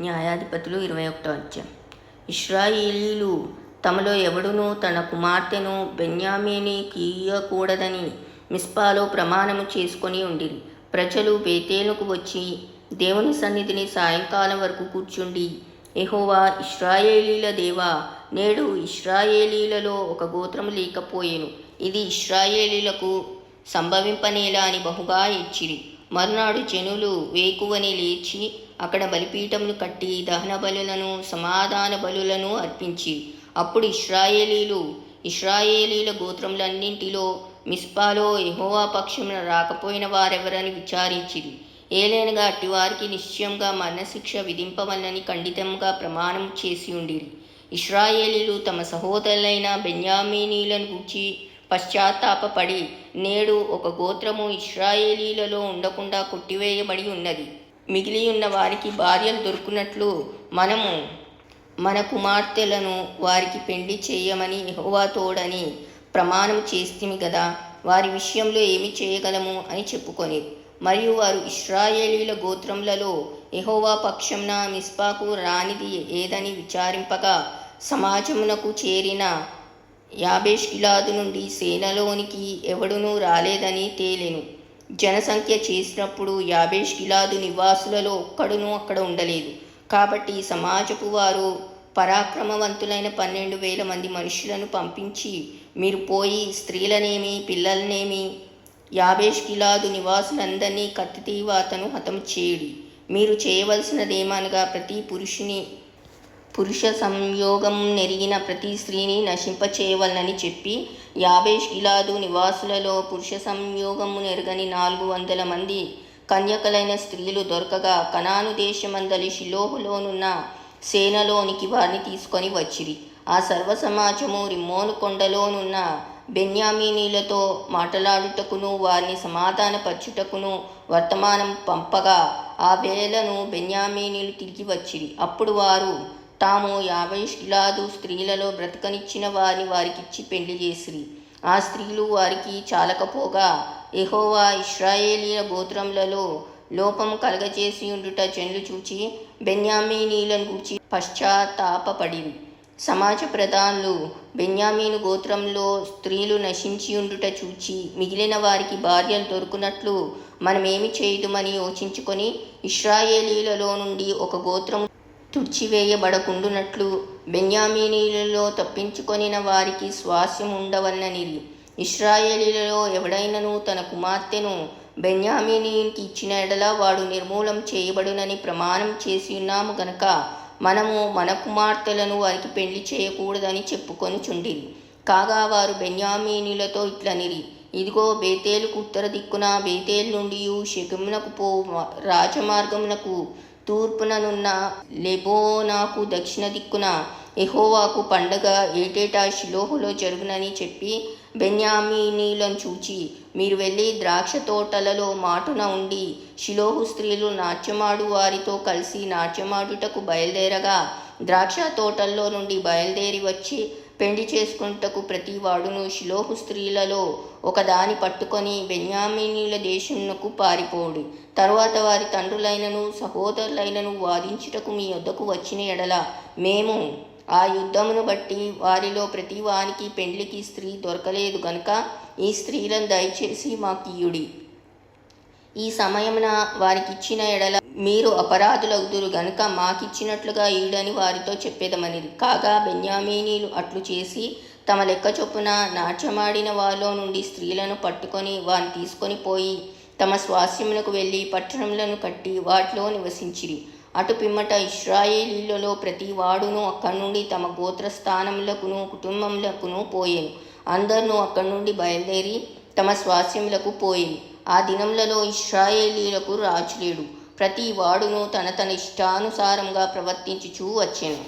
న్యాయాధిపతులు 21వ అధ్యాయం. ఇశ్రాయేలీయులు తమలో ఎవడునూ తన కుమార్తెను బెన్యామీనీకి ఇయ్యకూడదని మిస్పాలో ప్రమాణము చేసుకొని ఉండిరి. ప్రజలు బేతేలుకు వచ్చి దేవుని సన్నిధిని సాయంకాలం వరకు కూర్చుండి, యెహోవా ఇశ్రాయేలీల దేవా, నేడు ఇశ్రాయేలీలలో ఒక గోత్రము లేకపోయెను, ఇది ఇశ్రాయేలీలకు సంభవింపనేలా అని బహుగా ఏడ్చిరి. మరునాడు జనులు వేకువని లేచి అక్కడ బలిపీఠములు కట్టి దహన బలులను సమాధాన బలులను అర్పించి, అప్పుడు ఇశ్రాయేలీల గోత్రములన్నింటిలో మిస్పాలో యెహోవా పక్షమున రాకపోయిన వారెవరని విచారించిరి. ఏలైనగా అట్టివారికి నిశ్చయంగా మరణశిక్ష విధింపవలనని ఖండితంగా ప్రమాణం చేసి ఉండిరి. ఇశ్రాయేలీలు తమ సహోదరులైన బెన్యామీనీలను గూర్చి పశ్చాత్తాపపడి, నేడు ఒక గోత్రము ఇశ్రాయేలీలలో ఉండకుండా కొట్టివేయబడి ఉన్నది, మిగిలి ఉన్న వారికి భార్యలు దొరుకున్నట్లు మనము మన కుమార్తెలను వారికి పెండ్లి చేయమని యెహోవా తోడని ప్రమాణం చేస్తిమి గదా, వారి విషయంలో ఏమి చేయగలము అని చెప్పుకొని, మరియు వారు ఇశ్రాయేలీల గోత్రములలో యెహోవా పక్షంన మిస్పాకు రానిది ఏదని విచారింపగా, సమాజమునకు చేరిన యాబేష్గిలాదు నుండి సేనలోనికి ఎవడునూ రాలేదని తేలెను. జనసంఖ్య చేసినప్పుడు యాబేష్గిలాదు నివాసులలో ఒక్కడునూ అక్కడ ఉండలేదు. కాబట్టి సమాజపు వారు పరాక్రమవంతులైన 12,000 మంది మనుషులను పంపించి, మీరు పోయి స్త్రీలనేమి పిల్లలనేమి యాబేష్గిలాదు నివాసులందరినీ కత్తితీవాతను హతము చేయుడి. మీరు చేయవలసినదేమనగా ప్రతి పురుష సంయోగం నెరిగిన ప్రతి స్త్రీని నశింపచేయవలనని చెప్పి, యాబేష్గిలాదు నివాసులలో పురుష సంయోగము నెరగని 400 మంది కన్యకలైన స్త్రీలు దొరకగా, కనాను దేశమందలి షిలోహులోనున్న సేనలోనికి వారిని తీసుకొని వచ్చిరి. ఆ సర్వ సమాజము రిమ్మోను కొండలోనున్న బెన్యామీనీలతో మాటలాడుటకును వారిని సమాధానపరచుటకును వర్తమానం పంపగా, ఆ వేళను బెన్యామీనీలు తిరిగి వచ్చిరి. అప్పుడు వారు తాము యాబేష్గిలాదు స్త్రీలలో బ్రతకనిచ్చిన వారిని వారికిచ్చి పెండ్లి చేసిరి. ఆ స్త్రీలు వారికి చాలకపోగా, యెహోవా ఇశ్రాయేలీల గోత్రములలో లోపము కలగజేసి ఉండుట జనులు చూచి బెన్యామీనీలను గూర్చి పశ్చాత్తాపపడిరి. సమాజ ప్రధానులు బెన్యామీను గోత్రంలో స్త్రీలు నశించి ఉండుట చూచి, మిగిలిన వారికి భార్యలు దొరుకునట్లు మనమేమి చేయుదుమని యోచించుకొని, ఇశ్రాయేలీలలో నుండి ఒక గోత్రము తుడిచివేయబడకుండునట్లు బెన్యామీనీలలో తప్పించుకొనిన వారికి స్వాస్యం ఉండవలననిరి. ఇశ్రాయేలీలలో ఎవడైనను తన కుమార్తెను బెన్యామీనీకి ఇచ్చిన ఎడల వాడు నిర్మూలం చేయబడునని ప్రమాణం చేసి ఉన్నాము గనక, మనము మన కుమార్తెలను వారికి పెండ్లి చేయకూడదని చెప్పుకొనుచుండిరి. కాగా వారు బెన్యామీనీలతో ఇట్లనిరి, ఇదిగో బేతేలుకు ఉత్తర దిక్కున, బేతేలు నుండి షెకెమునకు పోవు రాజమార్గమునకు తూర్పుననున్న లెబోనాకు దక్షిణ దిక్కున యెహోవాకు పండగ ఏటేటా షిలోహులో జరుగునని చెప్పి, బెన్యామీనీలను చూచి, మీరు వెళ్ళి ద్రాక్ష తోటలలో మాటున ఉండి షిలోహు స్త్రీలు నాట్యమాడు వారితో కలిసి నాట్యమాడుటకు బయలుదేరగా, ద్రాక్ష తోటల్లో నుండి బయలుదేరి వచ్చి పెండి చేసుకుంటకు ప్రతి వాడును షిలోహు స్త్రీలలో ఒకదాని పట్టుకొని బెన్యామీనీల దేశమునకు పారిపోడు. తరువాత వారి తండ్రులైనను సహోదరులైనను వాదించుటకు మీ యొద్దకు వచ్చిన ఎడల, మేము ఆ యుద్ధమును బట్టి వారిలో ప్రతి వానికి పెండ్లికి స్త్రీ దొరకలేదు గనుక ఈ స్త్రీలను దయచేసి మాకియ్యుడి. ఈ సమయమున వారికిచ్చిన ఎడల మీరు అపరాధులగుదురు గనుక మాకిచ్చినట్లుగా ఈడని వారితో చెప్పేదమనిది. కాగా బెన్యామీనీలు అట్లు చేసి తమ లెక్క చొప్పున నాట్యమాడిన వారిలో నుండి స్త్రీలను పట్టుకొని వారిని తీసుకొని పోయి తమ స్వాస్యమునకు వెళ్ళి పట్టణములను కట్టి వాటిలో నివసించిరి. అటు పిమ్మట ఇశ్రాయేలీలలో ప్రతి వాడును అక్కడి నుండి తమ గోత్రస్థానములకును కుటుంబములకును పోయెను. అందరూ అక్కడి నుండి బయలుదేరి తమ స్వాస్యములకు పోయిరి. ఆ దినములలో ఇశ్రాయేలీలకు రాజు లేడు. ప్రతి వాడును తన ఇష్టానుసారంగా ప్రవర్తించుచూ వచ్చెను.